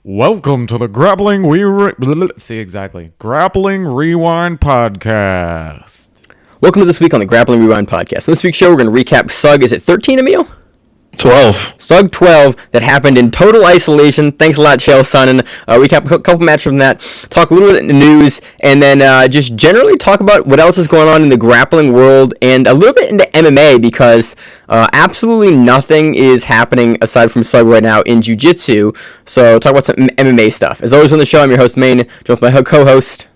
Welcome to the Grappling Rewind Podcast. Welcome to this week on the Grappling Rewind Podcast. In this week's show, we're going to recap SUG. Is it 13, Emil? 12. SUG 12 that happened in total isolation. Thanks a lot, Chael Sonnen. Recap a couple matches from that. Talk a little bit in the news, and then just generally talk about what else is going on in the grappling world and a little bit into MMA because absolutely nothing is happening aside from SUG right now in Jiu-Jitsu. So talk about some MMA stuff. As always on the show, I'm your host, Maine, joined by my co-host,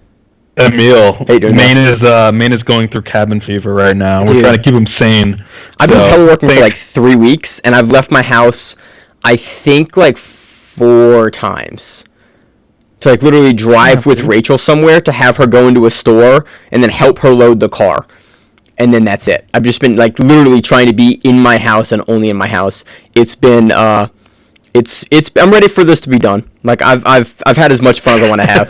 Emil. How you doing, Maine is going through cabin fever right now. Dude. We're trying to keep him sane. I've been teleworking for like 3 weeks, and I've left my house, I think, like 4 times. To like literally drive with Rachel somewhere to have her go into a store and then help her load the car. And then that's it. I've just been like literally trying to be in my house and only in my house. It's been I'm ready for this to be done. Like I've had as much fun as I want to have.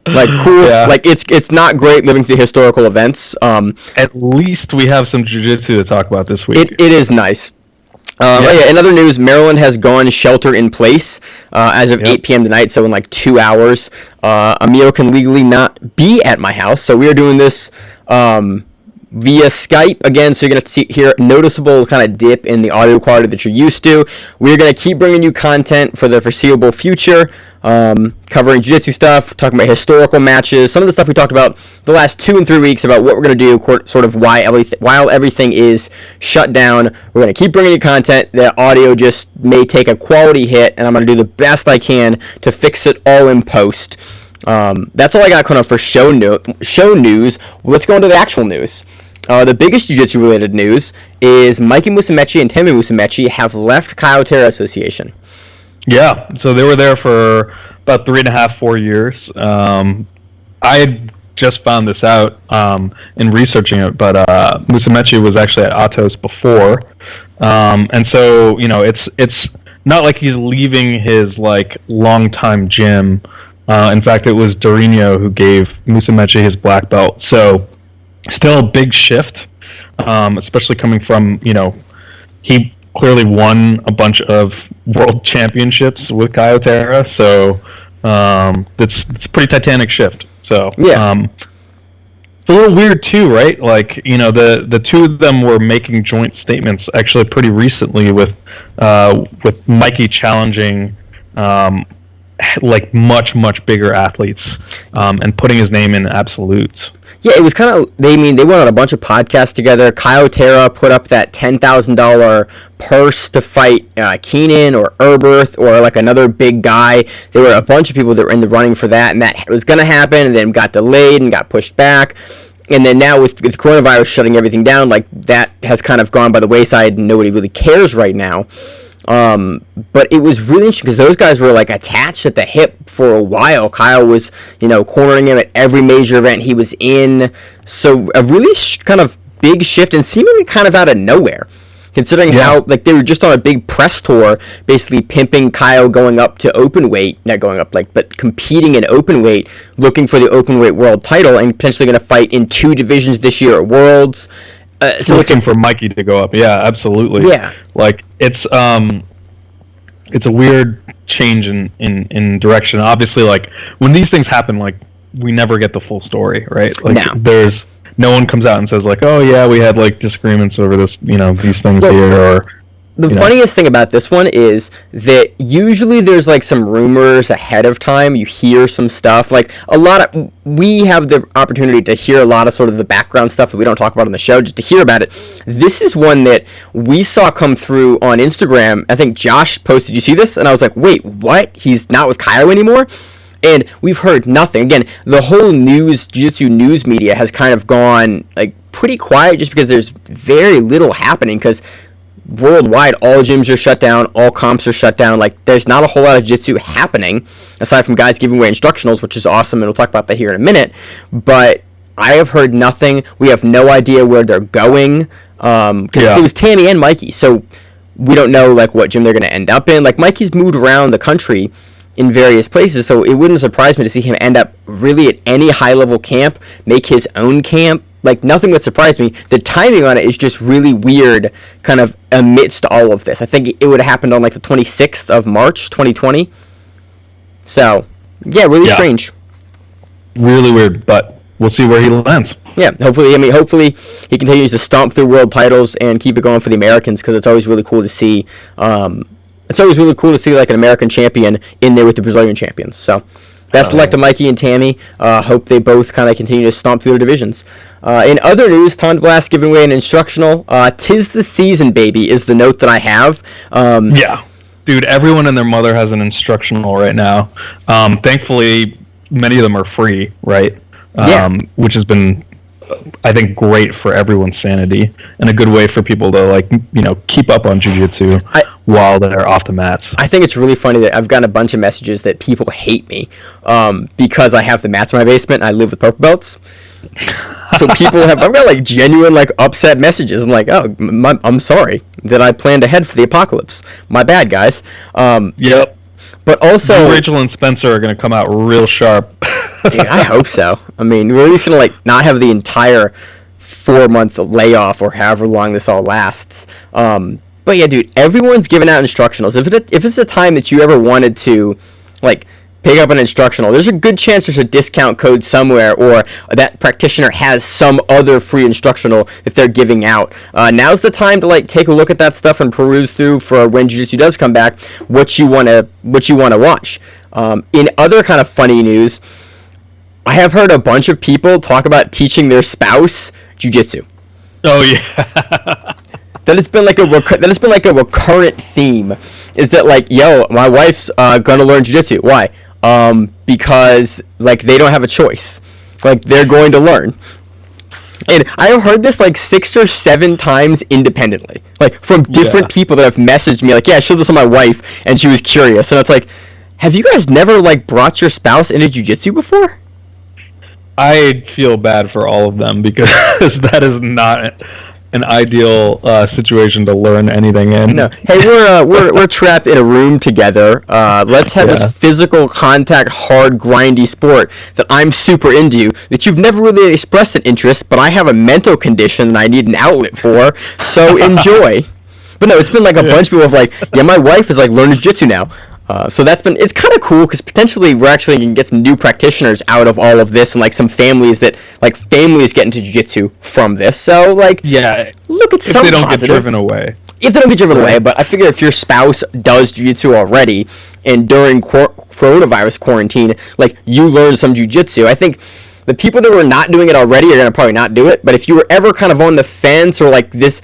Like cool, yeah. Like it's not great living through historical events. At least we have some jiu-jitsu to talk about this week. It is nice. In other news, Maryland has gone shelter in place as of 8 p.m. tonight, so in like 2 hours. Emil can legally not be at my house, so we are doing this via Skype again, so you're going to hear a noticeable kind of dip in the audio quality that you're used to. We're going to keep bringing you content for the foreseeable future, covering jiu-jitsu stuff, talking about historical matches, some of the stuff we talked about the last 2 and 3 weeks about what we're going to do, sort of while everything is shut down. We're going to keep bringing you content. The audio just may take a quality hit, and I'm going to do the best I can to fix it all in post. That's all I got kind of for show news. Let's go into the actual news. The biggest jiu-jitsu related news is Mikey Musumeci and Temi Musumeci have left Kai-O-Tera Association. Yeah, so they were there for about 3.5, 4 years. I had just found this out in researching it, but Musumeci was actually at Atos before, and so it's not like he's leaving his like longtime gym. In fact, it was Dorino who gave Musumeci his black belt. So still a big shift, especially coming from, he clearly won a bunch of world championships with Kai-O-Tera. So it's a pretty titanic shift. So yeah. It's a little weird too, right? Like, the two of them were making joint statements actually pretty recently with Mikey challenging like much bigger athletes and putting his name in absolutes. Yeah, it was kind of, they went on a bunch of podcasts together. Kai-O-Tera put up that $10,000 purse to fight Keenan or Erberth or like another big guy. There were a bunch of people that were in the running for that, and that was going to happen, and then got delayed and got pushed back. And then now with coronavirus shutting everything down, like that has kind of gone by the wayside, and nobody really cares right now. But it was really interesting because those guys were like attached at the hip for a while. Kyle was, cornering him at every major event he was in. So a really kind of big shift and seemingly kind of out of nowhere, considering how like they were just on a big press tour, basically pimping Kyle going up to open weight, not going up but competing in open weight, looking for the open weight world title and potentially going to fight in 2 divisions this year at Worlds. So looking for Mikey to go up, yeah, absolutely. Yeah, like it's a weird change in direction. Obviously, like when these things happen, like we never get the full story, right? Like there's no one comes out and says like, oh yeah, we had like disagreements over this, these things here or. The funniest thing about this one is that usually there's like some rumors ahead of time. You hear some stuff. Like we have the opportunity to hear a lot of sort of the background stuff that we don't talk about on the show, just to hear about it. This is one that we saw come through on Instagram. I think Josh posted, you see this? And I was like, wait, what? He's not with Kyle anymore? And we've heard nothing. Again, the whole jiu-jitsu news media has kind of gone like pretty quiet just because there's very little happening because worldwide, all gyms are shut down, all comps are shut down. Like, there's not a whole lot of jiu-jitsu happening, aside from guys giving away instructionals, which is awesome, and we'll talk about that here in a minute. But I have heard nothing. We have no idea where they're going, because it was Tammy and Mikey, so we don't know, like, what gym they're going to end up in. Like, Mikey's moved around the country in various places, so it wouldn't surprise me to see him end up really at any high-level camp, make his own camp. Like, nothing would surprise me. The timing on it is just really weird, kind of amidst all of this. I think it would have happened on, like, the 26th of March, 2020. So, yeah, really strange. Really weird, but we'll see where he lands. Yeah, hopefully he continues to stomp through world titles and keep it going for the Americans, because it's always really cool to see. It's always really cool to see like an American champion in there with the Brazilian champions. So, best of luck to Mikey and Tammy. Hope they both kind of continue to stomp through their divisions. In other news, Tom DeBlas giving away an instructional. 'Tis the season, baby, is the note that I have. Yeah, dude, everyone and their mother has an instructional right now. Thankfully, many of them are free, right? Which has been, I think, great for everyone's sanity and a good way for people to keep up on jiu-jitsu while they're off the mats. I think it's really funny that I've gotten a bunch of messages that people hate me because I have the mats in my basement and I live with purple belts. So I've got like genuine like upset messages. I'm like, oh, I'm sorry that I planned ahead for the apocalypse. My bad, guys. Yep. But also, Rachel and Spencer are going to come out real sharp. Dude, I hope so. I mean, we're at least going to like not have the entire 4-month layoff or however long this all lasts. But yeah, dude, everyone's giving out instructionals. If it's a time that you ever wanted to like pick up an instructional, there's a good chance there's a discount code somewhere, or that practitioner has some other free instructional that they're giving out. Now's the time to like take a look at that stuff and peruse through for when jiu-jitsu does come back what you want to watch. In other kind of funny news, I have heard a bunch of people talk about teaching their spouse jiu-jitsu. Oh yeah. That has been like a recurrent theme, is that like, yo, my wife's gonna learn jiu-jitsu. Why? Because like they don't have a choice. Like they're going to learn. And I have heard this like 6 or 7 times independently, like from different people that have messaged me like, yeah, I showed this on my wife and she was curious. And it's like, have you guys never like brought your spouse into jiu-jitsu before? I feel bad for all of them because that is not an ideal situation to learn anything in. No. Hey, we're trapped in a room together. Let's have this physical contact, hard, grindy sport that I'm super into, that you've never really expressed an interest, but I have a mental condition and I need an outlet for, so enjoy. But no, it's been like a bunch of people have like, yeah, my wife is like learning jiu-jitsu now. So it's kind of cool because potentially we're actually going to get some new practitioners out of all of this, and like some families get into jiu-jitsu from this. So like, look at some positive. If they don't get driven away. If they don't get driven away, but I figure if your spouse does jiu-jitsu already, and during coronavirus quarantine, like you learn some jiu-jitsu, I think the people that were not doing it already are going to probably not do it. But if you were ever kind of on the fence, or like this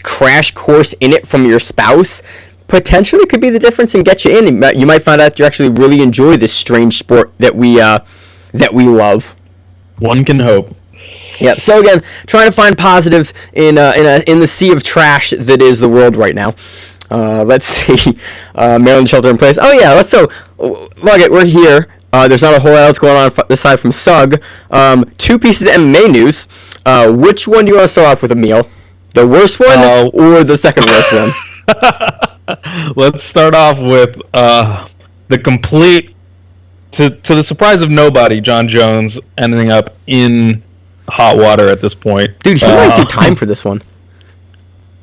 crash course in it from your spouse, potentially could be the difference and get you in. You might find out you actually really enjoy this strange sport that we love. One can hope. Yep. So again, trying to find positives in the sea of trash that is the world right now. Let's see. Maryland shelter in place. Oh yeah. Look it. We're here. There's not a whole lot else going on this side from SUG. 2 pieces of MMA news. Which one do you want to start off with, Emil? The worst one or the second worst one? Let's start off with the complete, to the surprise of nobody, John Jones ending up in hot water at this point. Dude, he might get time for this one.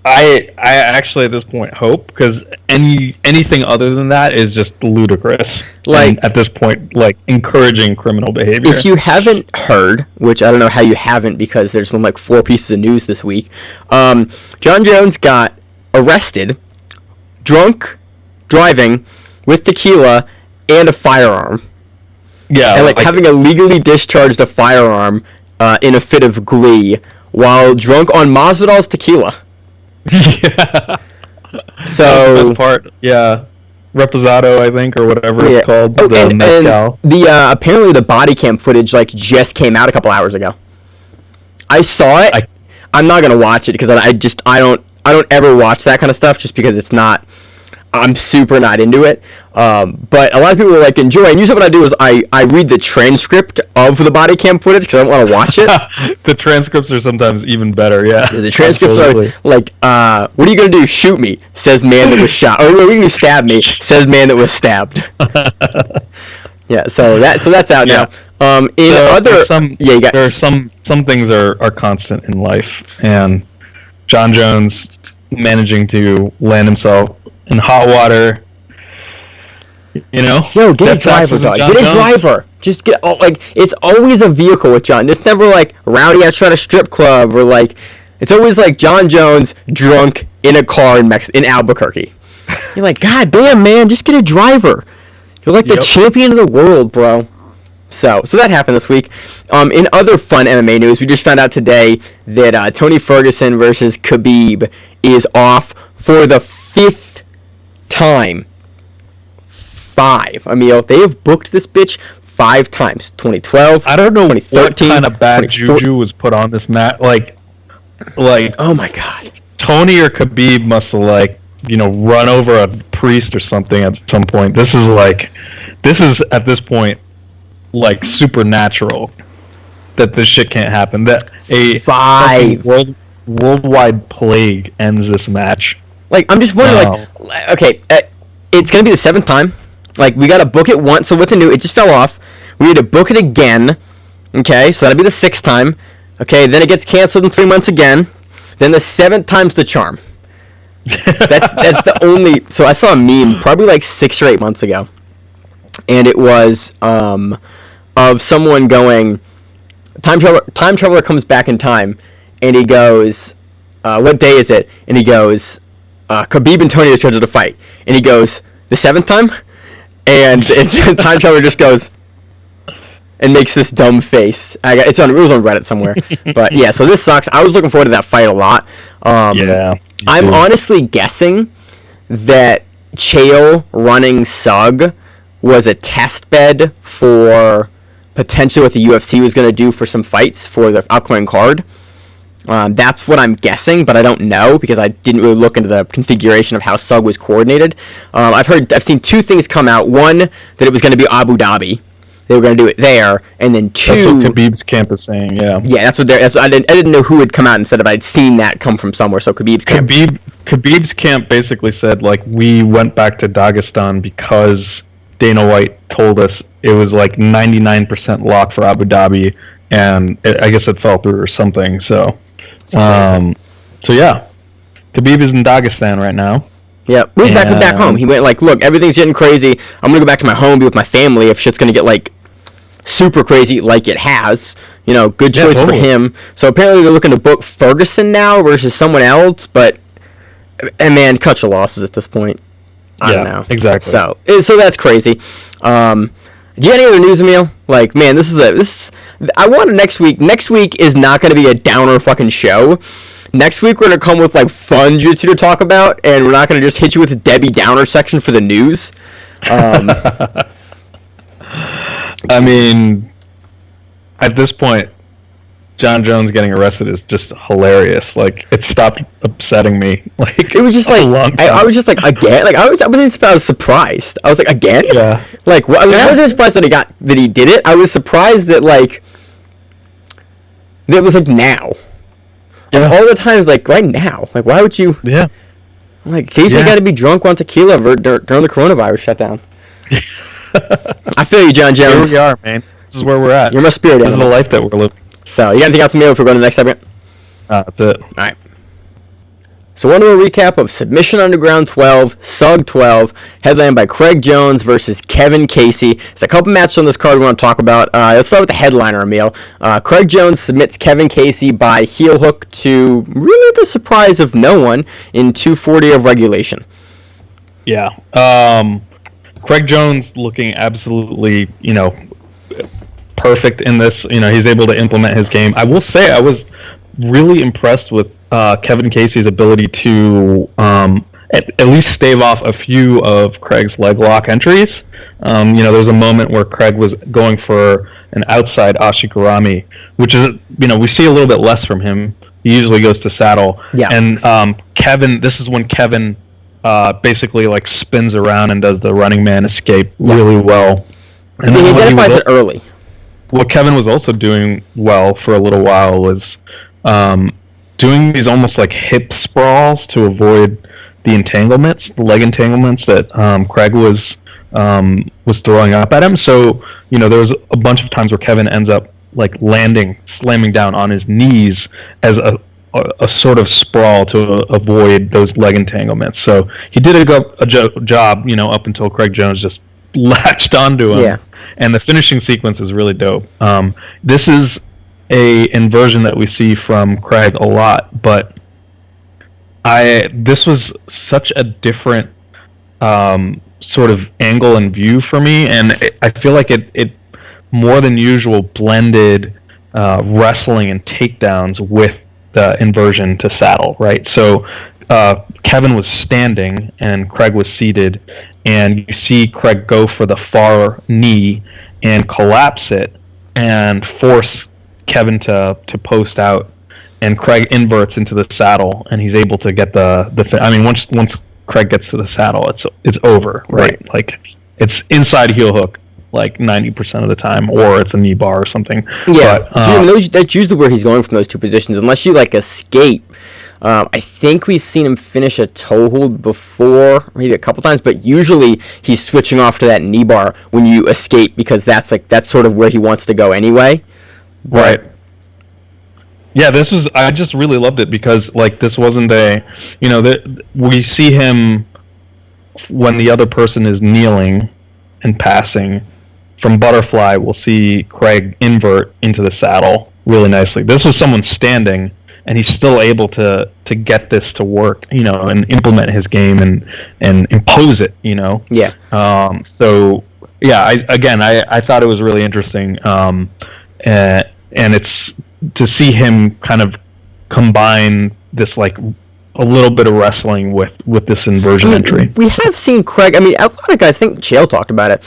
I actually at this point hope, because anything other than that is just ludicrous. Like, and at this point, like encouraging criminal behavior. If you haven't heard, which I don't know how you haven't, because there's been like 4 pieces of news this week, John Jones got arrested, drunk, driving, with tequila, and a firearm. Yeah. And having illegally discharged a firearm in a fit of glee while drunk on Masvidal's tequila. Yeah. So best part, Reposado, I think, or whatever it's called. And apparently the body cam footage just came out a couple hours ago. I saw it. I'm not gonna watch it because I don't ever watch that kind of stuff just because I'm super not into it. But a lot of people enjoy. And usually what I do is I read the transcript of the body cam footage because I don't want to watch it. The transcripts are sometimes even better, yeah. The transcripts are what are you going to do? Shoot me, says man that was shot. Or what are you going to stab me, says man that was stabbed. Yeah, so that's out now. There are some things are constant in life, and John Jones managing to land himself in hot water. You know? Yo, get a Death driver, taxes and dog. John Get a Jones. driver. Just get, it's always a vehicle with John. It's never like rowdy outside a strip club or like, it's always like John Jones drunk in a car in Albuquerque. You're like, God damn, man, just get a driver. You're like the champion of the world, bro. So that happened this week. In other fun MMA news, we just found out today that Tony Ferguson versus Khabib is off for the 5th time. 5. Emil, they have booked this bitch 5 times. 2012. I don't know what 2013, kind of bad juju was put on this match. Like, oh my God. Tony or Khabib must have run over a priest or something at some point. This is at this point like supernatural that this shit can't happen. That a 5 worldwide plague ends this match. Like, I'm just wondering, okay, it's gonna be the 7th time. Like, we gotta book it once. So with the new, it just fell off. We need to book it again. Okay, so that'll be the 6th time. Okay, then it gets canceled in 3 months again. Then the 7th time's the charm. That's the only. So I saw a meme probably like 6 or 8 months ago, and it was of someone going, time traveler comes back in time, and he goes, what day is it? And he goes, Khabib and Tony are scheduled to fight, and he goes, the 7th time, and time traveler just goes and makes this dumb face. It was on Reddit somewhere, but yeah. So this sucks. I was looking forward to that fight a lot. Yeah. I'm honestly guessing that Chael running SUG was a test bed for potentially what the UFC was going to do for some fights for the upcoming card. That's what I'm guessing, but I don't know because I didn't really look into the configuration of how SUG was coordinated. I've seen 2 things come out. One, that it was going to be Abu Dhabi. They were going to do it there, and then 2. That's what Khabib's camp is saying. Yeah. Yeah, I didn't know who had come out and said it, but I'd seen that come from somewhere. So Khabib's camp. Khabib's camp basically said, like, we went back to Dagestan because Dana White told us it was like 99% lock for Abu Dhabi, and I guess it fell through or something. So yeah, Khabib is in Dagestan right now. Yeah, he's back home. He went like, look, everything's getting crazy. I'm gonna go back to my home, be with my family. If shit's gonna get like super crazy, like it has, good choice for him. So apparently they're looking to book Ferguson now versus someone else. But man, cut your losses at this point. I don't know exactly. So that's crazy. Do you have any other news, Emil? Like, man, I want next week. Next week is not gonna be a downer fucking show. Next week, we're going to come with, like, fun jiu-jitsu to talk about, and we're not going to just hit you with a Debbie Downer section for the news. I mean, at this point, John Jones getting arrested is just hilarious. Like, it stopped upsetting me. Like, it was just like, I was just like, again? Like, I was surprised. I was like, again? Yeah. Like, I wasn't surprised that he did it. I was surprised that, like, that it was, like, now. Yeah. All the times, like, right now. Like, why would you... Yeah. Like, occasionally got to be drunk on tequila during the coronavirus shutdown. I feel you, John Jones. Here we are, man. This is where we're at. You're my spirit animal. This is the life that we're living. So, you got anything else to me before we go to the next segment? That's it. All right. So, one more recap of Submission Underground 12, SUG 12, headlined by Craig Jones versus Kevin Casey. There's a couple matches on this card we want to talk about. Let's start with the headliner, Emil. Craig Jones submits Kevin Casey by heel hook to really the surprise of no one in 240 of regulation. Yeah. Craig Jones looking absolutely, perfect in this. He's able to implement his game. I will say I was really impressed with Kevin Casey's ability to at least stave off a few of Craig's leg lock entries. There was a moment where Craig was going for an outside ashigarami, which is, we see a little bit less from him. He usually goes to saddle. Yeah. And this is when Kevin basically like spins around and does the running man escape really well. And he identifies it early. What Kevin was also doing well for a little while was doing these almost like hip sprawls to avoid the entanglements, the leg entanglements that Craig was throwing up at him. So, there was a bunch of times where Kevin ends up like slamming down on his knees as a sort of sprawl to avoid those leg entanglements. So he did a job, up until Craig Jones just latched onto him. Yeah. And the finishing sequence is really dope. This is a inversion that we see from Craig a lot, but this was such a different sort of angle and view for me, and I feel like it more than usual blended wrestling and takedowns with the inversion to saddle, right? So Kevin was standing and Craig was seated, and you see Craig go for the far knee and collapse it and force Kevin to post out, and Craig inverts into the saddle, and he's able to get I mean, once Craig gets to the saddle, it's over, right? Like, it's inside heel hook like 90% of the time, or it's a knee bar or something. Yeah, but, that's usually where he's going from those two positions, unless you like escape. I think we've seen him finish a toe hold before, maybe a couple times, but usually he's switching off to that knee bar when you escape, because that's sort of where he wants to go anyway. Right. Yeah, I just really loved it, because like, this wasn't we see him when the other person is kneeling and passing. From butterfly, we'll see Craig invert into the saddle really nicely. This was someone standing, and he's still able to get this to work, and implement his game and impose it, Yeah. So yeah, I thought it was really interesting, and it's to see him kind of combine this, like, a little bit of wrestling with this inversion entry. We have seen Craig. I mean, a lot of guys, I think Chael talked about it.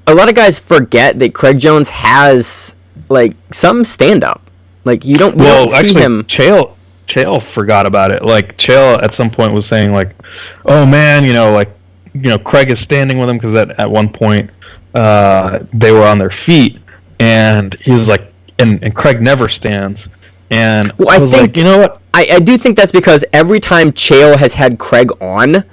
A lot of guys forget that Craig Jones has like some stand up. Like, we don't see him. Chael forgot about it. Like, Chael at some point was saying, like, "Oh man, Craig is standing with him," because at one point they were on their feet, and he was like, and Craig never stands. And I was think, like, you know what? I do think that's because every time Chael has had Craig on,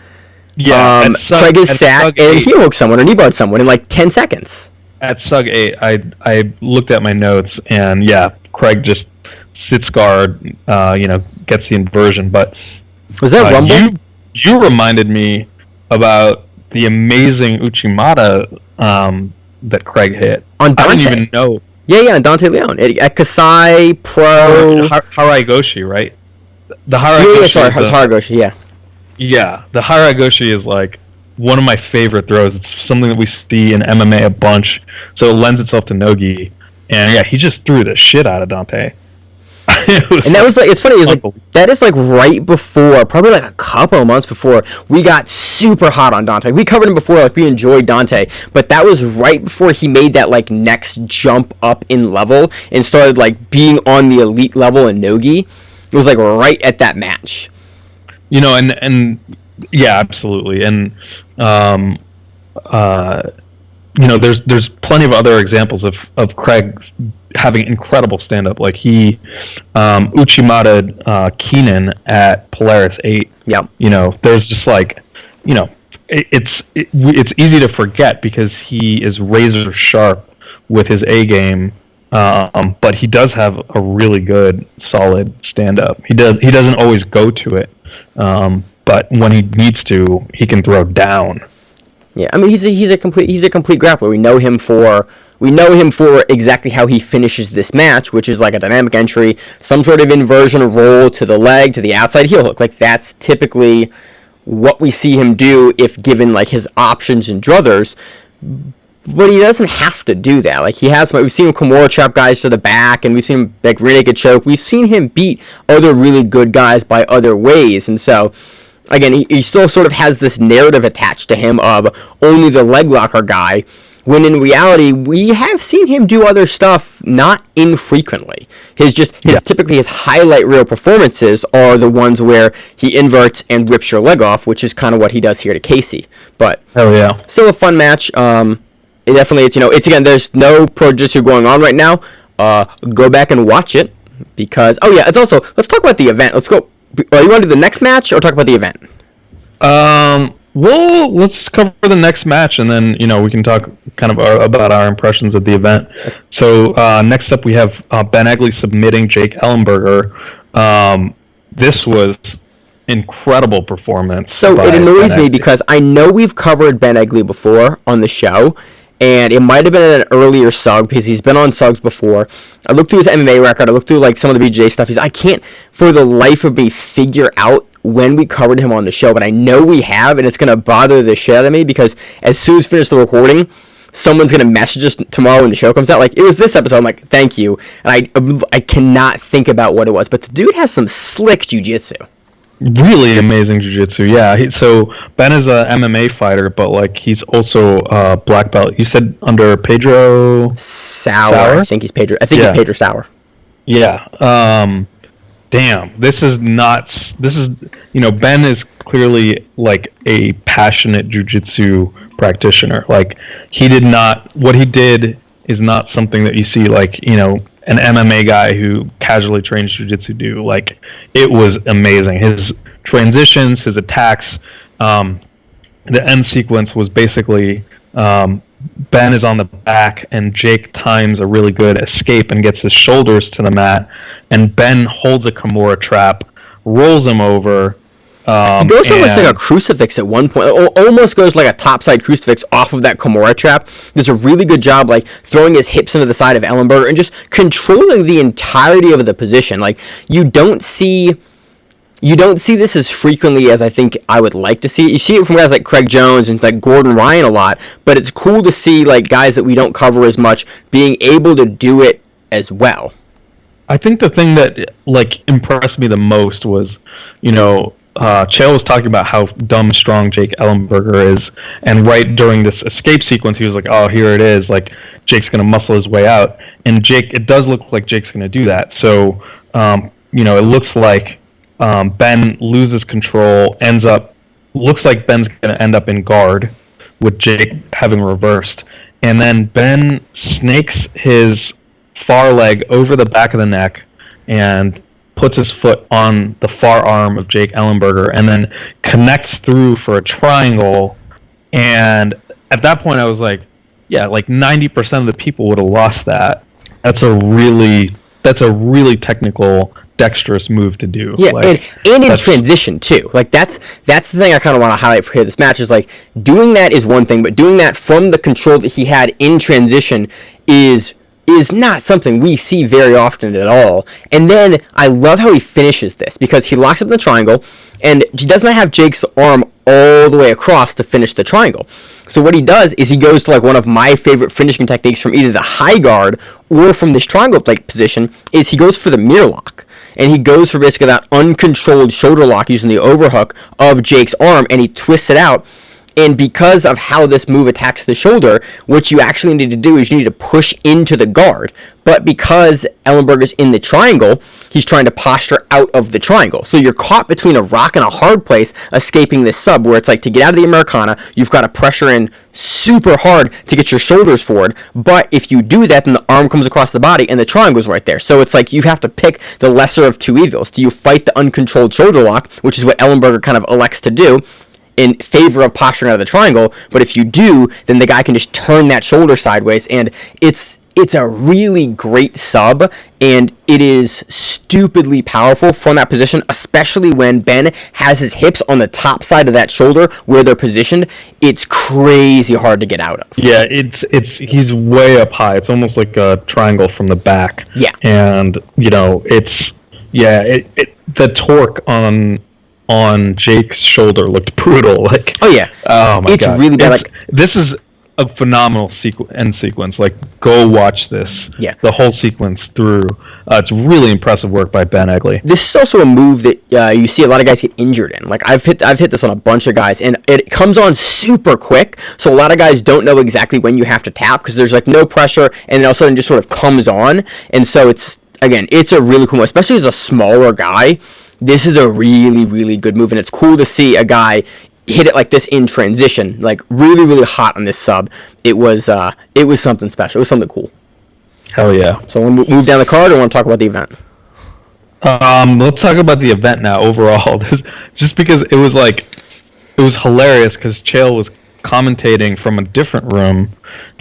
Craig has sat and heel hooked someone or knee barred someone in like 10 seconds. At SUG 8, I looked at my notes, and yeah, Craig just sits guard, gets the inversion. But was that Rumble? You reminded me about the amazing Uchimata that Craig hit. On Dante. I didn't even know. Yeah, on Dante Leon at Kasai Pro. Haraigoshi, right? The Haraigoshi. Haraigoshi, yeah. Yeah, the Haraigoshi is like one of my favorite throws. It's something that we see in MMA a bunch, so it lends itself to Nogi. And yeah, he just threw the shit out of Dante. And that was like, it's funny, that is like right before, probably like a couple of months before, we got super hot on Dante. We covered him before, like, we enjoyed Dante, but that was right before he made that like next jump up in level and started like being on the elite level in Nogi. It was like right at that match. And yeah, absolutely. And there's plenty of other examples of Craig having incredible stand-up. Like, he Uchimata Keenan at Polaris 8. Yeah. There's just like, it's easy to forget because he is razor sharp with his A game, but he does have a really good, solid stand-up. He doesn't always go to it, but when he needs to, he can throw down. Yeah, I mean, he's a complete grappler. We know him for exactly how he finishes this match, which is like a dynamic entry, some sort of inversion roll to the leg, to the outside heel hook. Like, that's typically what we see him do if given like his options and druthers. But he doesn't have to do that. Like, we've seen him Kimura trap guys to the back, and we've seen him like rear naked choke. We've seen him beat other really good guys by other ways, and so. Again, he still sort of has this narrative attached to him of only the leg locker guy, when in reality, we have seen him do other stuff not infrequently. Typically his highlight reel performances are the ones where he inverts and rips your leg off, which is kind of what he does here to Casey. But still a fun match. It's again, there's no pro jiu-jitsu going on right now. Go back and watch it, because, it's also, let's talk about the event. Let's go. You want to do the next match or talk about the event? Well, let's cover the next match, and then we can talk kind of about our impressions of the event. So next up, we have Ben Egley submitting Jake Ellenberger. This was incredible performance. So by it annoys Ben me Egley. because I know we've covered Ben Egley before on the show, and it might have been in an earlier SUG because he's been on SUGs before. I looked through his MMA record. I looked through like some of the BJJ stuff. I can't for the life of me figure out when we covered him on the show, but I know we have, and it's gonna bother the shit out of me because as soon as we finish the recording, someone's gonna message us tomorrow when the show comes out. Like, it was this episode. I'm like, thank you, and I cannot think about what it was, but the dude has some slick jujitsu. Really amazing jiu-jitsu. Yeah, so Ben is a MMA fighter, but like he's also black belt. You said under Pedro Sauer. Sauer? I think he's Pedro. I think Yeah. he's Pedro Sauer. Yeah. Damn. This is not. This is, Ben is clearly like a passionate jiu-jitsu practitioner. Like, he did not. What he did is not something that you see like an MMA guy who casually trains jiu-jitsu do. Like, it was amazing. His transitions, his attacks, the end sequence was basically Ben is on the back and Jake times a really good escape and gets his shoulders to the mat, and Ben holds a Kimura trap, rolls him over. He goes for almost like a crucifix at one point. Almost goes like a topside crucifix off of that Kimura trap. Does a really good job like throwing his hips into the side of Ellenberger and just controlling the entirety of the position. Like, you don't see this as frequently as I think I would like to see it. You see it from guys like Craig Jones and like Gordon Ryan a lot, but it's cool to see like guys that we don't cover as much being able to do it as well. I think the thing that like impressed me the most was, Chael was talking about how dumb strong Jake Ellenberger is, and right during this escape sequence, he was like, "Oh, here it is! Like, Jake's gonna muscle his way out," and it does look like Jake's gonna do that. So, it looks like Ben loses control, looks like Ben's gonna end up in guard with Jake having reversed, and then Ben snakes his far leg over the back of the neck and puts his foot on the far arm of Jake Ellenberger and then connects through for a triangle. And at that point I was like, yeah, like 90% of the people would have lost that. That's a really technical, dexterous move to do. Yeah, like, and in transition too. Like, that's the thing I kind of want to highlight for this match is like doing that is one thing, but doing that from the control that he had in transition is not something we see very often at all. And then I love how he finishes this because he locks up in the triangle and he does not have Jake's arm all the way across to finish the triangle. So what he does is he goes to like one of my favorite finishing techniques from either the high guard or from this triangle like position is he goes for the mirror lock. And he goes for basically that uncontrolled shoulder lock using the overhook of Jake's arm, and he twists it out. And because of how this move attacks the shoulder, what you actually need to do is you need to push into the guard. But because Ellenberger's in the triangle, he's trying to posture out of the triangle. So you're caught between a rock and a hard place escaping this sub where it's like to get out of the Americana, you've got to pressure in super hard to get your shoulders forward. But if you do that, then the arm comes across the body and the triangle's right there. So it's like you have to pick the lesser of two evils. Do you fight the uncontrolled shoulder lock, which is what Ellenberger kind of elects to do, in favor of posturing out of the triangle? But if you do, then the guy can just turn that shoulder sideways, and it's a really great sub, and it is stupidly powerful from that position, especially when Ben has his hips on the top side of that shoulder where they're positioned. It's crazy hard to get out of. Yeah, he's way up high. It's almost like a triangle from the back. Yeah. And the torque on Jake's shoulder looked brutal. Like, Oh yeah. oh my It's god, really bad. This is a phenomenal end sequence. Like, go watch this. Yeah. The whole sequence through. It's really impressive work by Ben Egley. This is also a move that you see a lot of guys get injured in. Like, I've hit this on a bunch of guys, and it comes on super quick. So a lot of guys don't know exactly when you have to tap because there's like no pressure, and then all of a sudden it just sort of comes on. And so it's a really cool move, especially as a smaller guy. This is a really, really good move, and it's cool to see a guy hit it like this in transition, like really, really hot on this sub. It was something special. It was something cool. Hell yeah. So want to move down the card, or want to talk about the event? Let's talk about the event now overall. Just because it was hilarious because Chael was commentating from a different room,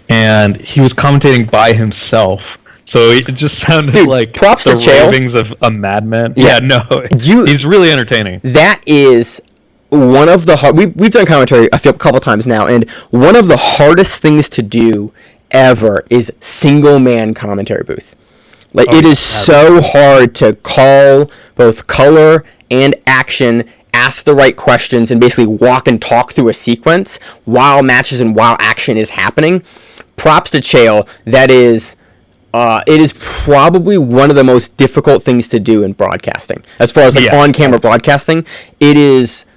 and he was commentating by himself. So it just sounded Dude, like props the to Chael. ravings of a madman. Yeah. Yeah, no, he's really entertaining. That is one of the hard. We've done commentary, I feel, a couple times now, and one of the hardest things to do ever is single man commentary booth. Like, it is so hard to call both color and action, ask the right questions, and basically walk and talk through a sequence while matches and while action is happening. Props to Chael. That is, it is probably one of the most difficult things to do in broadcasting. As far as on-camera broadcasting, it is.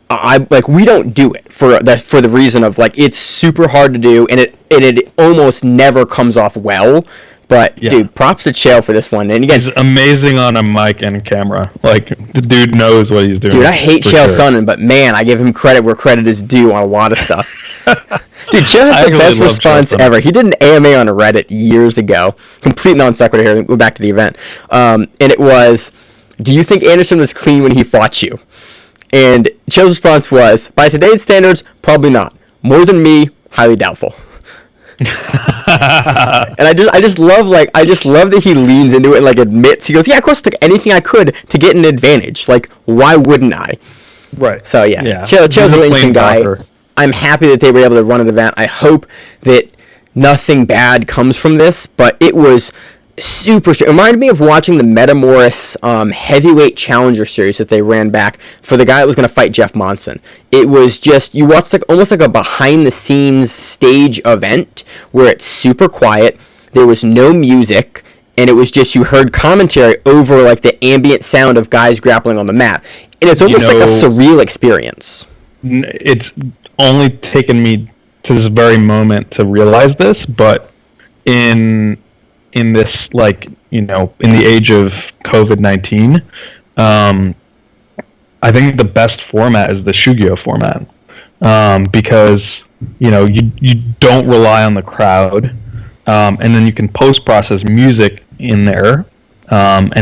We don't do it for the reason of it's super hard to do, and it almost never comes off well. But dude, props to Chael for this one. And again, he's amazing on a mic and camera. Like, the dude knows what he's doing. Dude, I hate Chael Sonnen, but man, I give him credit where credit is due on a lot of stuff. Dude, Chael has the best response ever. He did an AMA on Reddit years ago. Complete non sequitur here. We're back to the event. And it was, do you think Anderson was clean when he fought you? And Chael's response was, by today's standards, probably not. More than me, highly doubtful. And I just love that he leans into it and admits, he goes, yeah, of course I took anything I could to get an advantage. Why wouldn't I? Right. So Chael's a really interesting guy. I'm happy that they were able to run an event. I hope that nothing bad comes from this, but it was super. It reminded me of watching the Metamoris heavyweight challenger series that they ran back for the guy that was going to fight Jeff Monson. It was just, you watched almost like a behind the scenes stage event where it's super quiet. There was no music, and it was just, you heard commentary over the ambient sound of guys grappling on the mat, and it's almost like a surreal experience. It's only taken me to this very moment to realize this, but in this, in the age of COVID-19, I think the best format is the Shugyo format, because you don't rely on the crowd, and then you can post-process music in there, and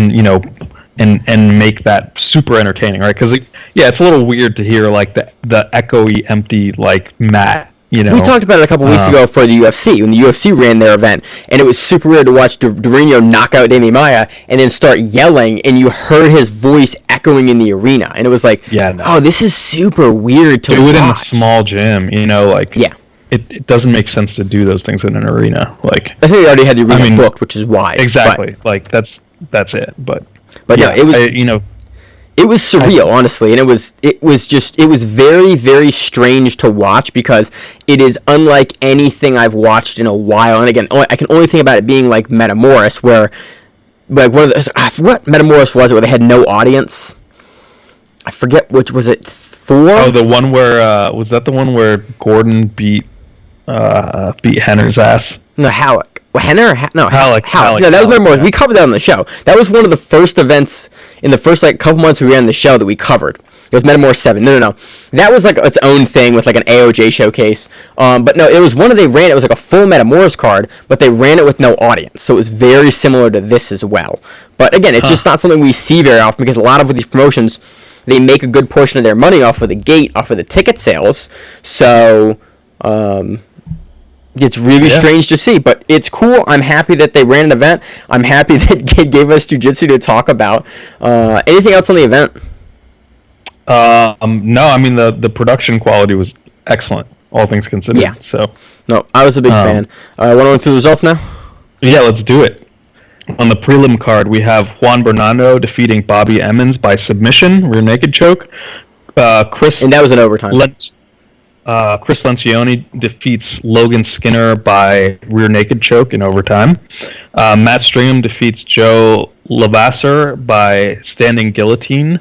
make that super entertaining, right? Because it's a little weird to hear the echoey, empty mat. We talked about it a couple weeks ago for the UFC, when the UFC ran their event, and it was super weird to watch Dorino knock out Damian Maia and then start yelling, and you heard his voice echoing in the arena, and it was oh, this is super weird to watch. Do it in a small gym, It doesn't make sense to do those things in an arena. I think they already had the arena booked, which is why. Exactly. That's it. But no, it was. It was surreal, honestly, and it was very, very strange to watch because it is unlike anything I've watched in a while. And again, I can only think about it being like Metamoris, where one of the, I forget what Metamoris was, where they had no audience. I forget which was it. 4? Oh, the one where was that the one where Gordon beat Henner's ass? No, Halleck. Henner? Halleck. No, that was Metamoris. We covered that on the show. That was one of the first events in the first couple months we ran the show that we covered. It was Metamoris 7. No. That was its own thing with an AOJ showcase. But no, it was one they ran. It was a full Metamoris card, but they ran it with no audience. So it was very similar to this as well. But again, it's just not something we see very often because a lot of these promotions, they make a good portion of their money off of the gate, off of the ticket sales. So, it's really strange to see, but it's cool. I'm happy that they ran an event. I'm happy that they gave us jiu-jitsu to talk about. Anything else on the event? No, I mean the production quality was excellent, all things considered. Yeah. So no, I was a big fan. Want to run through the results now? Yeah, let's do it. On the prelim card, we have Juan Bernardo defeating Bobby Emmons by submission, rear naked choke. And that was an overtime. Chris Lencioni defeats Logan Skinner by rear naked choke in overtime. Matt Stringham defeats Joe Lavasser by standing guillotine.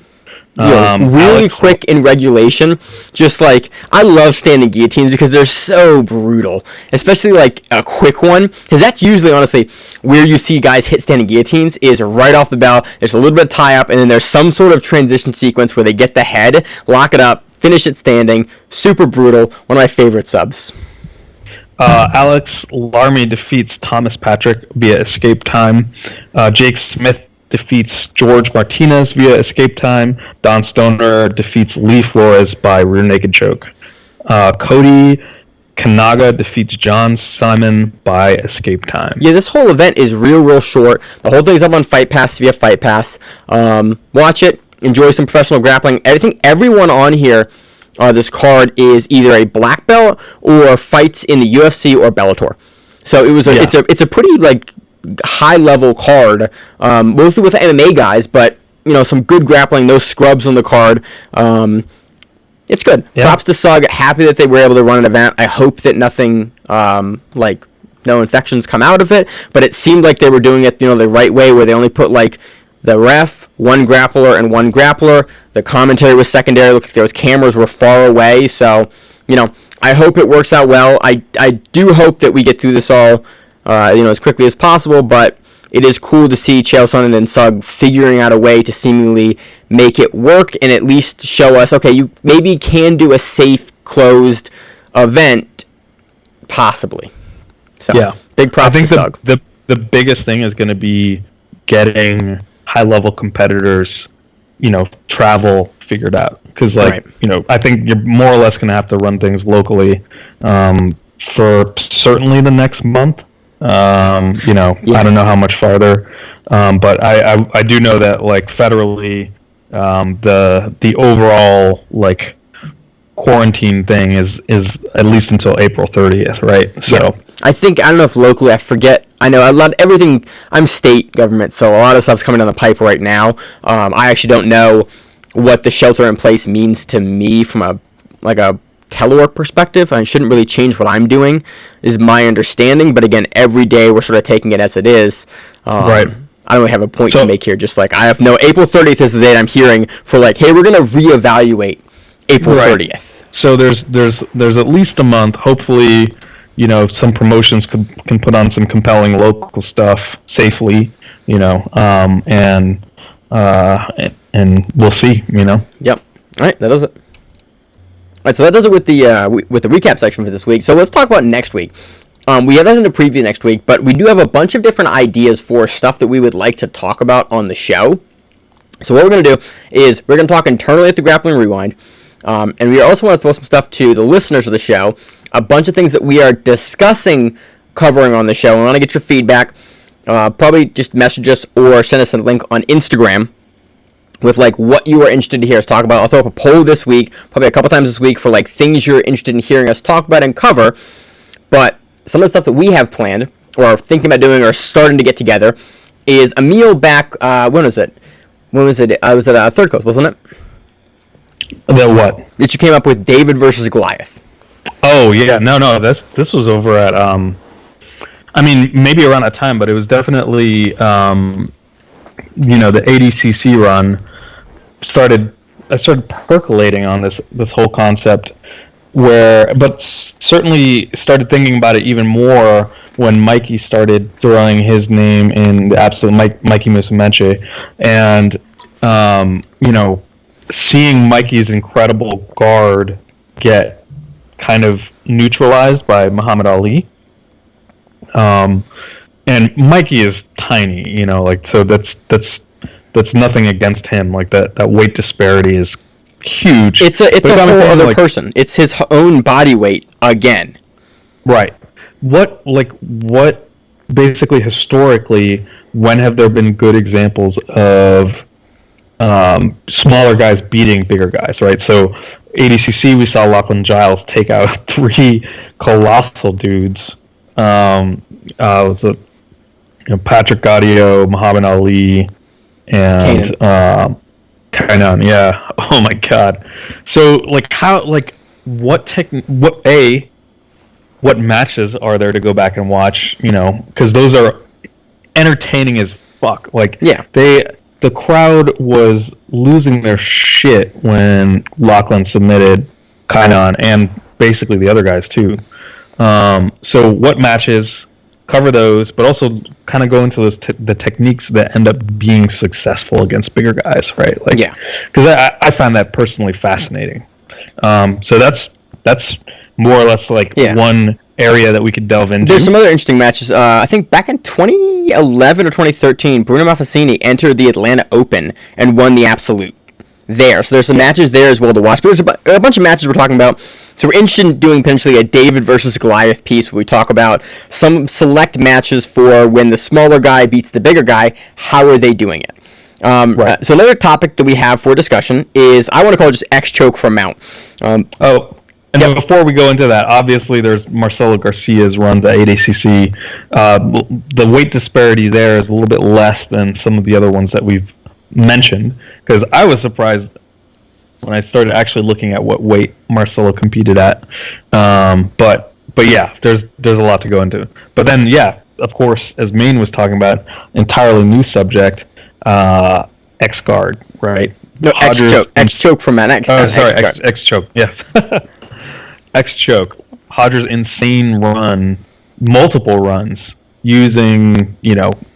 Really quick in regulation, just I love standing guillotines because they're so brutal, especially a quick one, because that's usually honestly where you see guys hit standing guillotines is right off the bell. There's a little bit of tie up and then there's some sort of transition sequence where they get the head, lock it up, finish it standing. Super brutal. One of my favorite subs. Alex Larmy defeats Thomas Patrick via escape time. Jake Smith defeats George Martinez via escape time. Don Stoner defeats Lee Flores by rear naked choke. Cody Kanaga defeats John Simon by escape time. Yeah, this whole event is real short. The whole thing's up on Fight Pass if you have Fight Pass. Watch it. Enjoy some professional grappling. I think everyone on here, this card, is either a black belt or fights in the UFC or Bellator. So it's a pretty like high level card, mostly with MMA guys, but some good grappling. No scrubs on the card. It's good. Yeah. Props to SUG. Happy that they were able to run an event. I hope that nothing no infections come out of it. But it seemed like they were doing it the right way, where they only put like the ref, one grappler, and one grappler. The commentary was secondary. Looked like those cameras were far away. So I hope it works out well. I do hope that we get through this all as quickly as possible. But it is cool to see Chael Sonnen and SUG figuring out a way to seemingly make it work and at least show us, okay, you maybe can do a safe, closed event, possibly. So, big props to SUG. The biggest thing is going to be getting high-level competitors, travel figured out. Because, I think you're more or less going to have to run things locally for certainly the next month. I don't know how much farther, but I do know that like federally, the overall like quarantine thing is at least until April 30th, right? So I don't know if locally, I forget. I know everything. I'm state government, so a lot of stuff's coming down the pipe right now. I actually don't know what the shelter in place means to me from a telework perspective. I shouldn't really change what I'm doing, is my understanding. But again, every day we're sort of taking it as it is. Right. I don't really have a point to make here. Just like I have no April 30th is the date I'm hearing for like, hey, we're gonna reevaluate April 30th. So there's at least a month. Hopefully, some promotions can put on some compelling local stuff safely. And we'll see. Yep. All right, that does it. All right, so that does it with the recap section for this week. So let's talk about next week. We have nothing to preview next week, but we do have a bunch of different ideas for stuff that we would like to talk about on the show. So what we're going to do is we're going to talk internally at the Grappling Rewind, and we also want to throw some stuff to the listeners of the show, a bunch of things that we are discussing covering on the show. We want to get your feedback. Probably just message us or send us a link on Instagram with like what you are interested to hear us talk about. I'll throw up a poll this week, probably a couple times this week, for like things you're interested in hearing us talk about and cover. But some of the stuff that we have planned or are thinking about doing or starting to get together is a meal back. When was it? I was at Third Coast, wasn't it? The what? That you came up with David versus Goliath. Oh yeah, no. This was over at maybe around that time, but it was definitely the ADCC run. I started percolating on this whole concept, but certainly started thinking about it even more when Mikey started throwing his name in the absolute Mikey Musumeci, and seeing Mikey's incredible guard get kind of neutralized by Muhammad Ali. And Mikey is tiny, so that's nothing against him. Like that weight disparity is huge. It's a whole other person. It's his own body weight again. Right. What basically historically, when have there been good examples of smaller guys beating bigger guys, right? So ADCC, we saw Lachlan Giles take out 3 colossal dudes. Patrick Gaudio, Muhammad Ali, and Kainan. Yeah. Oh my God. So what matches are there to go back and watch? Because those are entertaining as fuck. The crowd was losing their shit when Lachlan submitted Kainan and basically the other guys too. So what matches? Cover those, but also kind of go into the techniques that end up being successful against bigger guys, right? Because I find that personally fascinating. So that's more or less one area that we could delve into. There's some other interesting matches. I think back in 2011 or 2013, Bruno Maffasini entered the Atlanta Open and won the Absolute. there. So there's some matches there as well to watch. But there's a bunch of matches we're talking about. So we're interested in doing potentially a David versus Goliath piece where we talk about some select matches for when the smaller guy beats the bigger guy. How are they doing it? Right. So another topic that we have for discussion is, I want to call it just X choke from mount. Then before we go into that, obviously there's Marcelo Garcia's runs at ADCC. The weight disparity there is a little bit less than some of the other ones that we've mentioned, because I was surprised when I started actually looking at what weight Marcelo competed at. But yeah, there's a lot to go into. But then, yeah, of course, as Maine was talking about, entirely new subject, X guard, right? No, X choke from mount. X choke. Yeah. X choke. Hodger's insane run, multiple runs, using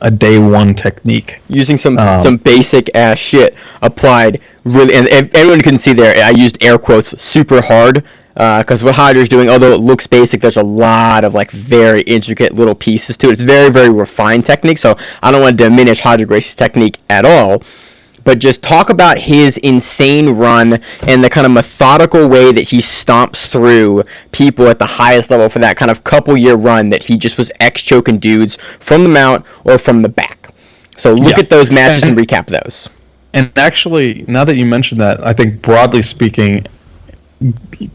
a day one technique, using some basic ass shit applied really, and everyone can see there I used air quotes super hard, because what Hodger's doing, although it looks basic, there's a lot of like very intricate little pieces to it. It's very, very refined technique, so I don't want to diminish Roger Gracie's technique at all, but just talk about his insane run and the kind of methodical way that he stomps through people at the highest level for that kind of couple-year run that he just was X-choking dudes from the mount or from the back. So look at those matches and recap those. And actually, now that you mentioned that, I think broadly speaking,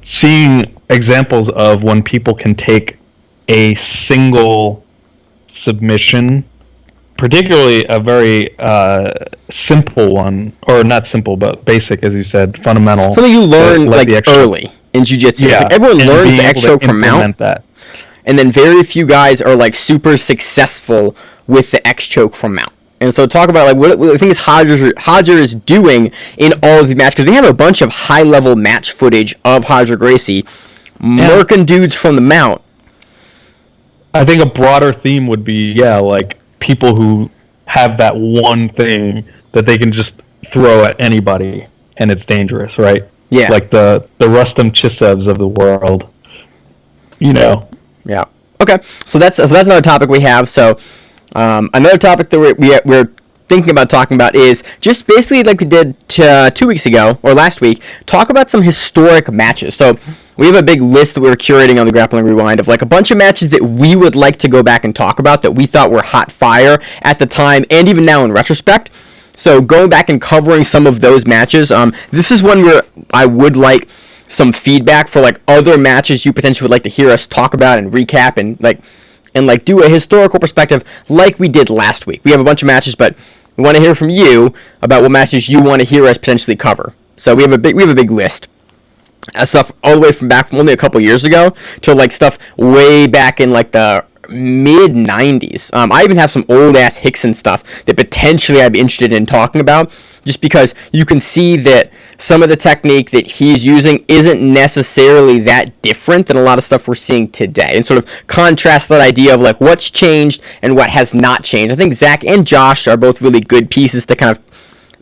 seeing examples of when people can take a single submission, particularly a very simple one, or not simple, but basic, as you said, fundamental. Something you learn like early in jiu-jitsu. Yeah. Like everyone learns the X-choke from mount, and then very few guys are like super successful with the X-choke from mount. And so talk about like what I think is Hodger is doing in all of the matches, because we have a bunch of high-level match footage of Hodger Gracie murking dudes from the mount. I think a broader theme would be, like people who have that one thing that they can just throw at anybody and it's dangerous, right? Yeah. Like the Rustam Chisevs of the world. Yeah. Okay. So that's another topic we have. So another topic that we're thinking about talking about is just basically like we did 2 weeks ago or last week, talk about some historic matches. So we have a big list that we were curating on the Grappling Rewind of like a bunch of matches that we would like to go back and talk about that we thought were hot fire at the time and even now in retrospect. So going back and covering some of those matches, this is one where I would like some feedback for like other matches you potentially would like to hear us talk about and recap and do a historical perspective like we did last week. We have a bunch of matches, but we want to hear from you about what matches you want to hear us potentially cover. So we have a big list. Stuff all the way from only a couple years ago to like stuff way back in like the mid 90s. I even have some old ass Hickson stuff that potentially I'd be interested in talking about, just because you can see that some of the technique that he's using isn't necessarily that different than a lot of stuff we're seeing today, and sort of contrast that idea of like what's changed and what has not changed. I think Zach and Josh are both really good pieces to kind of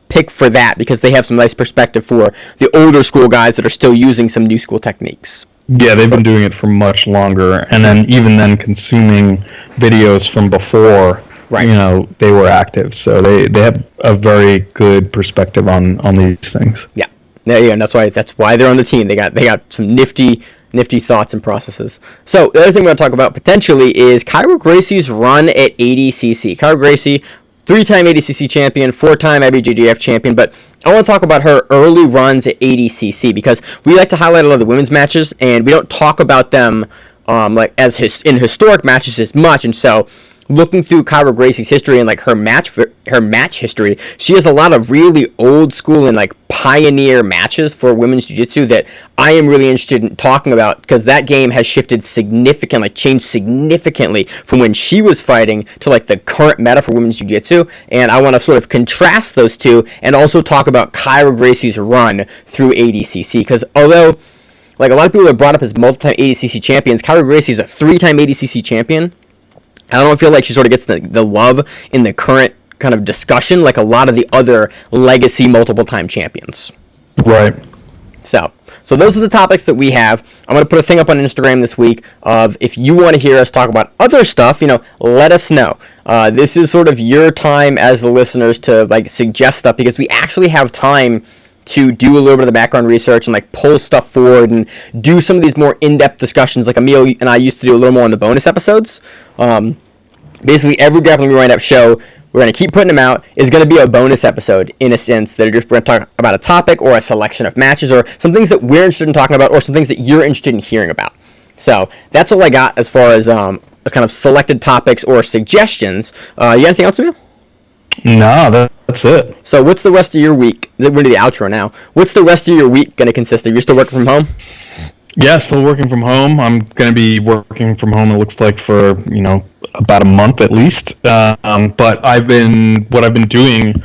pick for that, because they have some nice perspective for the older school guys that are still using some new school techniques. Yeah, they've been doing it for much longer, and then even then consuming videos from before, they were active. So they have a very good perspective on these things. Yeah, and that's why they're on the team. They got some nifty thoughts and processes. So the other thing we're going to talk about potentially is Kyra Gracie's run at ADCC. Kyra Gracie, 3-time ADCC champion, 4-time IBJJF champion, but I want to talk about her early runs at ADCC, because we like to highlight a lot of the women's matches, and we don't talk about them in historic matches as much. And so, looking through Kyra Gracie's history and like her match history, she has a lot of really old school and like pioneer matches for women's jiu-jitsu that I am really interested in talking about, because that game has changed significantly from when she was fighting to like the current meta for women's jiu-jitsu, and I want to sort of contrast those two and also talk about Kyra Gracie's run through ADCC, because although like a lot of people are brought up as multiple-time ADCC champions, Kyra Gracie is a 3-time ADCC champion. I don't feel like she sort of gets the love in the current kind of discussion like a lot of the other legacy multiple-time champions. Right. So those are the topics that we have. I'm going to put a thing up on Instagram this week of if you want to hear us talk about other stuff, let us know. This is sort of your time as the listeners to like suggest stuff, because we actually have time to do a little bit of the background research and like pull stuff forward and do some of these more in-depth discussions like Emil and I used to do a little more in the bonus episodes. Basically every Grappling Rewind Up show, we're going to keep putting them out, is going to be a bonus episode in a sense that are just going to talk about a topic or a selection of matches or some things that we're interested in talking about or some things that you're interested in hearing about. So that's all I got as far as kind of selected topics or suggestions. You got anything else, Emil? No, that's it. So what's the rest of your week? We're going to the outro now. What's the rest of your week going to consist of? You're still working from home? Yeah, still working from home. I'm going to be working from home, it looks like, for, about a month at least. But what I've been doing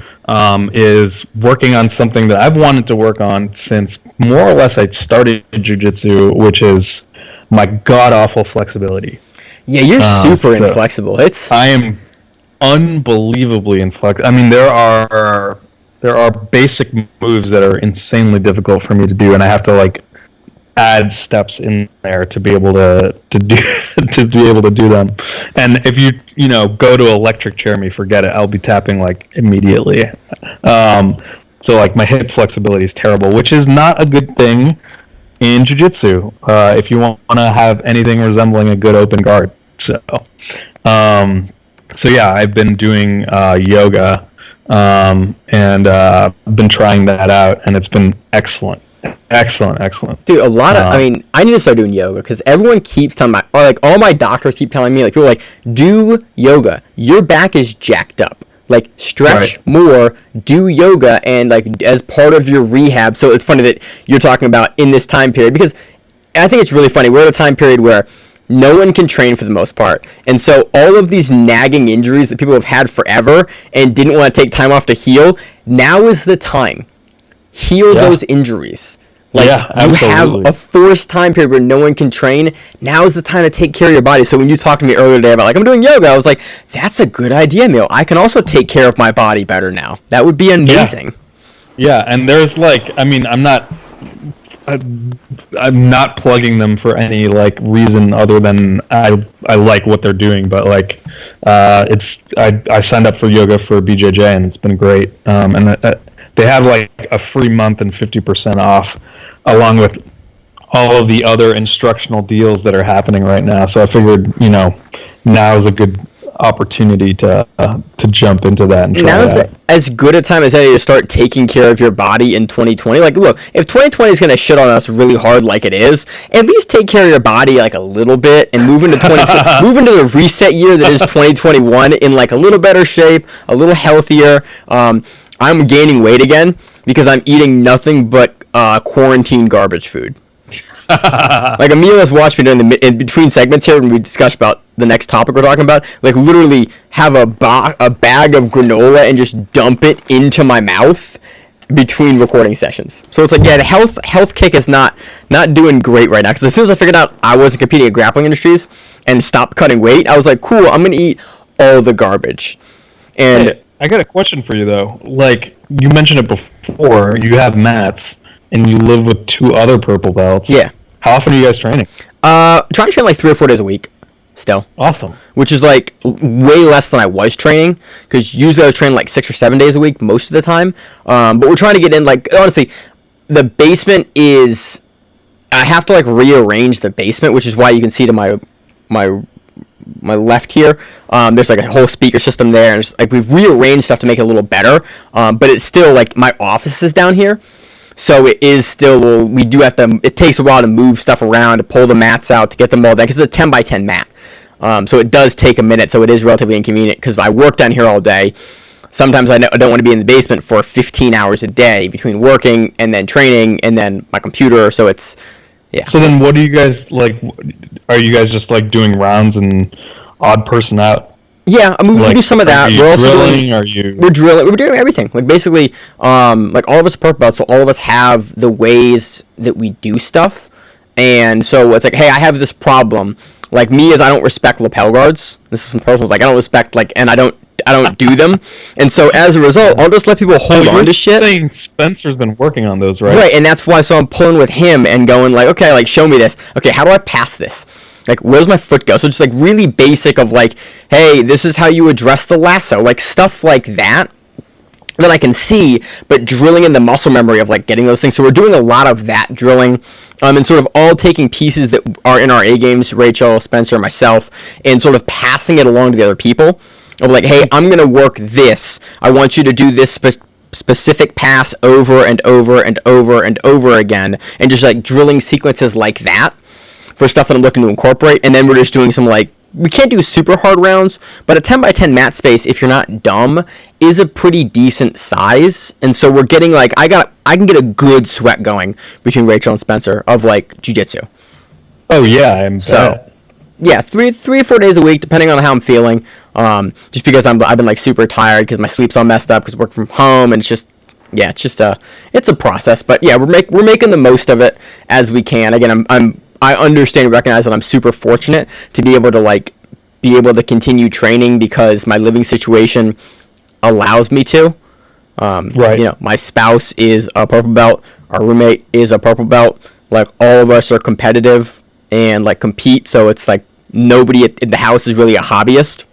is working on something that I've wanted to work on since more or less I started jiu-jitsu, which is my god-awful flexibility. Yeah, you're super inflexible. I am unbelievably inflexible. I mean, there are basic moves that are insanely difficult for me to do, and I have to add steps in there to be able to do them. And if you go to electric chair me, forget it. I'll be tapping immediately. So my hip flexibility is terrible, which is not a good thing in jiu-jitsu if you want to have anything resembling a good open guard. So yeah, I've been doing yoga and been trying that out, and it's been excellent. Excellent. Dude, I need to start doing yoga because everyone keeps telling me, or all my doctors keep telling me, people are like, do yoga. Your back is jacked up. Stretch more, do yoga, and as part of your rehab. So it's funny that you're talking about in this time period because I think it's really funny. We're at a time period where no one can train for the most part. And so all of these nagging injuries that people have had forever and didn't want to take time off to heal, now is the time. Heal those injuries. You have a forced time period where no one can train. Now is the time to take care of your body. So when you talked to me earlier today about I'm doing yoga, I was like, that's a good idea, Emil. I can also take care of my body better now. That would be amazing. Yeah, and there's I'm not plugging them for any reason other than I like what they're doing, but I signed up for yoga for BJJ and it's been great. And they have a free month and 50% off, along with all of the other instructional deals that are happening right now. So I figured, now is a good opportunity to jump into that and try now it is out. as good a time as any to start taking care of your body in 2020. Look, if 2020 is going to shit on us really hard like it is, at least take care of your body a little bit and move into 2020, move into the reset year that is 2021 in a little better shape, a little healthier. I'm gaining weight again because I'm eating nothing but quarantine garbage food. Emil has watched me during in between segments here when we discuss about the next topic we're talking about. Literally have a bag of granola and just dump it into my mouth between recording sessions. So it's the health kick is not doing great right now because as soon as I figured out I wasn't competing at Grappling Industries and stopped cutting weight, I was like, cool, I'm gonna eat all the garbage. And hey, I got a question for you though. You mentioned it before, you have mats and you live with 2 other purple belts. Yeah. How often are you guys training? Trying to train 3 or 4 days a week still. Awesome. Which is way less than I was training because usually I was training 6 or 7 days a week most of the time. But we're trying to get in honestly, the basement is, I have to rearrange the basement, which is why you can see to my left here, there's a whole speaker system there, and we've rearranged stuff to make it a little better, but it's still my office is down here, so it is still, we do have to, it takes a while to move stuff around, to pull the mats out, to get them all down, because it's a 10 by 10 mat, so it does take a minute, so it is relatively inconvenient, because I work down here all day. Sometimes I don't want to be in the basement for 15 hours a day between working and then training and then my computer, so it's, yeah. So then what do you guys are you guys just doing rounds and odd person out? Yeah, we do some of that. We're also drilling, we're drilling. We're doing everything. Basically, all of us are purple belts, so all of us have the ways that we do stuff. And so it's hey, I have this problem. Me is I don't respect lapel guards. This is some personal. I don't respect and I don't do them. And so as a result, I'll just let people hold on to shit. Saying Spencer's been working on those, right? Right, and that's why. So I'm pulling with him and going okay, show me this. Okay, how do I pass this? Where does my foot go? So just really basic of hey, this is how you address the lasso, stuff like that. that I can see, but drilling in the muscle memory of like getting those things. So we're doing a lot of that drilling, and sort of all taking pieces that are in our A games, Rachel, Spencer, myself, and sort of passing it along to the other people of like, hey, I'm gonna work this. I want you to do this specific pass over and over and over and over again, and just like drilling sequences like that for stuff that I'm looking to incorporate. And then we're just doing some like, we can't do super hard rounds, but a 10x10 mat space, if you're not dumb, is a pretty decent size. And so we're getting like, I can get a good sweat going between Rachel and Spencer of like jiu-jitsu. Oh yeah, I'm so yeah, three or 4 days a week, depending on how I'm feeling. Just because I've been like super tired because my sleep's all messed up because I work from home, and it's just it's a process. But yeah, we're making the most of it as we can. Again, I understand and recognize that I'm super fortunate to be able to continue training because my living situation allows me to. right. You know, my spouse is a purple belt. Our roommate is a purple belt. Like, all of us are competitive and like compete. So it's like nobody in the house is really a hobbyist.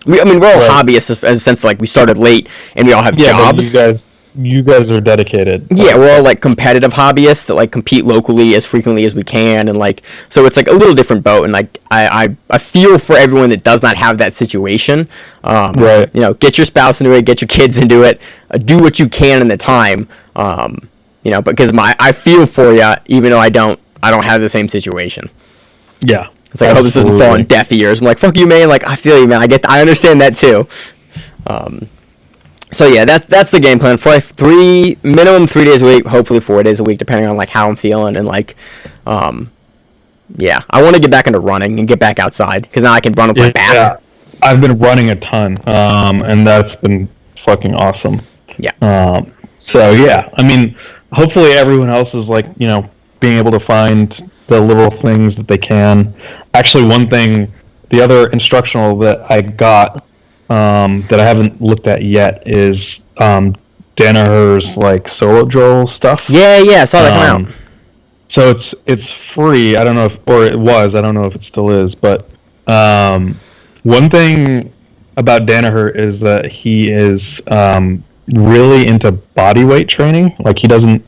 We're all Right. hobbyists in the sense that like we started late and we all have Yeah, but jobs. you guys are dedicated. Yeah, we're all like competitive hobbyists that like compete locally as frequently as we can, and like, so it's like a little different boat. And like I feel for everyone that does not have that situation. Right. You know, get your spouse into it, get your kids into it, do what you can in the time. You know, because I feel for you, even though I don't have the same situation. Yeah. It's like, I hope this doesn't fall on deaf ears. I'm like, fuck you, man. Like, I feel you, man. I understand that too. So yeah, that's the game plan for like minimum 3 days a week, hopefully 4 days a week, depending on like how I'm feeling. And like, yeah, I want to get back into running and get back outside because now I can run with my back. Yeah, I've been running a ton, and that's been fucking awesome. Yeah. So yeah, I mean, hopefully everyone else is like, you know, being able to find the little things that they can. Actually, one thing, the other instructional that I got that I haven't looked at yet is Danaher's like solo drill stuff. Yeah, I saw that come out. So it's free. I don't know if, or it was. I don't know if it still is. But one thing about Danaher is that he is really into body weight training. Like, he doesn't.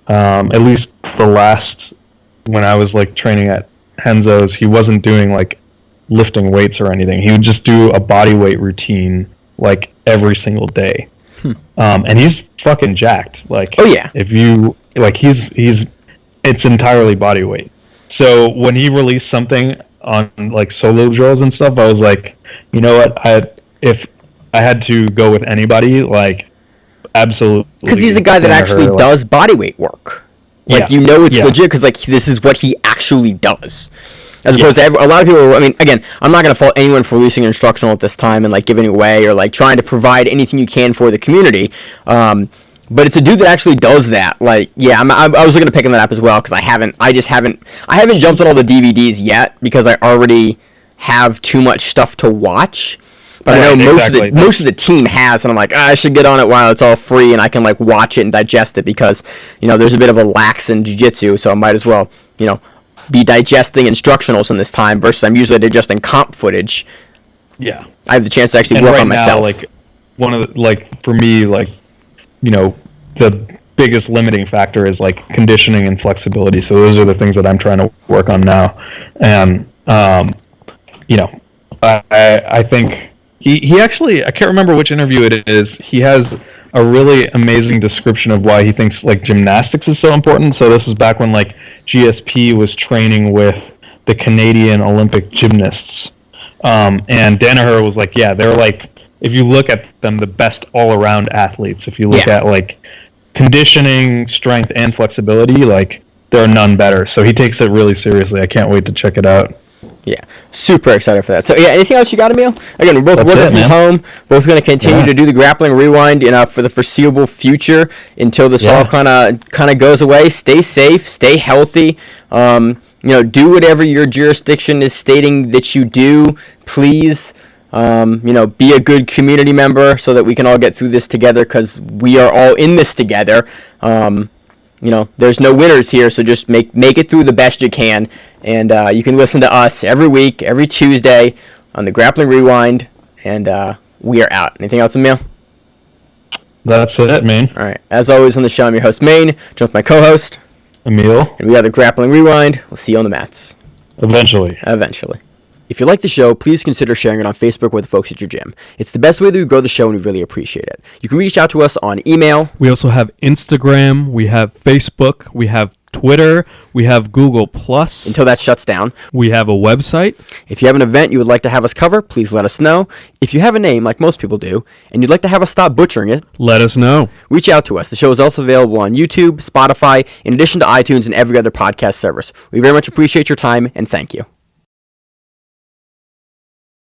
At least the last, when I was like training at Henzo's, he wasn't doing like lifting weights or anything. He would just do a body weight routine like every single day. And he's fucking jacked. Like, Oh yeah. if you like, he's it's entirely body weight. So when he released something on like solo drills and stuff, I was like, you know what? If I had to go with anybody, like, absolutely, Because he's a guy that actually like, does body weight work. Like, Yeah. you know it's Yeah. legit because like this is what he actually does. As opposed to a lot of people. I mean, again, I'm not going to fault anyone for releasing an instructional at this time and like giving away or like trying to provide anything you can for the community. But it's a dude that actually does that. Like, yeah, I was looking to pick him that up as well because I haven't jumped on all the DVDs yet because I already have too much stuff to watch. But I know Right, most of the team has, and I'm like, I should get on it while it's all free and I can like watch it and digest it because, you know, there's a bit of a lax in jiu-jitsu, so I might as well, you know, be digesting instructionals in this time versus I'm usually digesting comp footage. Yeah. I have the chance to actually And work right on myself. now, like, one of the, like, for me, like, you know, the biggest limiting factor is like conditioning and flexibility. So those are the things that I'm trying to work on now. And you know, I think he actually, I can't remember which interview it is. He has a really amazing description of why he thinks like gymnastics is so important. So this is back when like GSP was training with the Canadian Olympic gymnasts. And Danaher was like, yeah, they're like, if you look at them, the best all-around athletes. If you look at like conditioning, strength, and flexibility, like, there are none better. So he takes it really seriously. I can't wait to check it out. Yeah, super excited for that. So yeah, anything else you got, Emil? Again, we're both working from home. Both going to continue to do the grappling rewind, you know, for the foreseeable future until this all kind of goes away. Stay safe, stay healthy. You know, do whatever your jurisdiction is stating that you do. Please, you know, be a good community member so that we can all get through this together because we are all in this together. You know, there's no winners here, so just make it through the best you can. And you can listen to us every week, every Tuesday on the Grappling Rewind. And we are out. Anything else, Emil? That's it, man. All right. As always on the show, I'm your host, Maine. Joined with my co-host, Emil. And we are the Grappling Rewind. We'll see you on the mats. Eventually. If you like the show, please consider sharing it on Facebook with the folks at your gym. It's the best way that we grow the show, and we really appreciate it. You can reach out to us on email. We also have Instagram. We have Facebook. We have Twitter. We have Google+. Until that shuts down. We have a website. If you have an event you would like to have us cover, please let us know. If you have a name, like most people do, and you'd like to have us stop butchering it, Let us know. reach out to us. The show is also available on YouTube, Spotify, in addition to iTunes and every other podcast service. We very much appreciate your time, and thank you.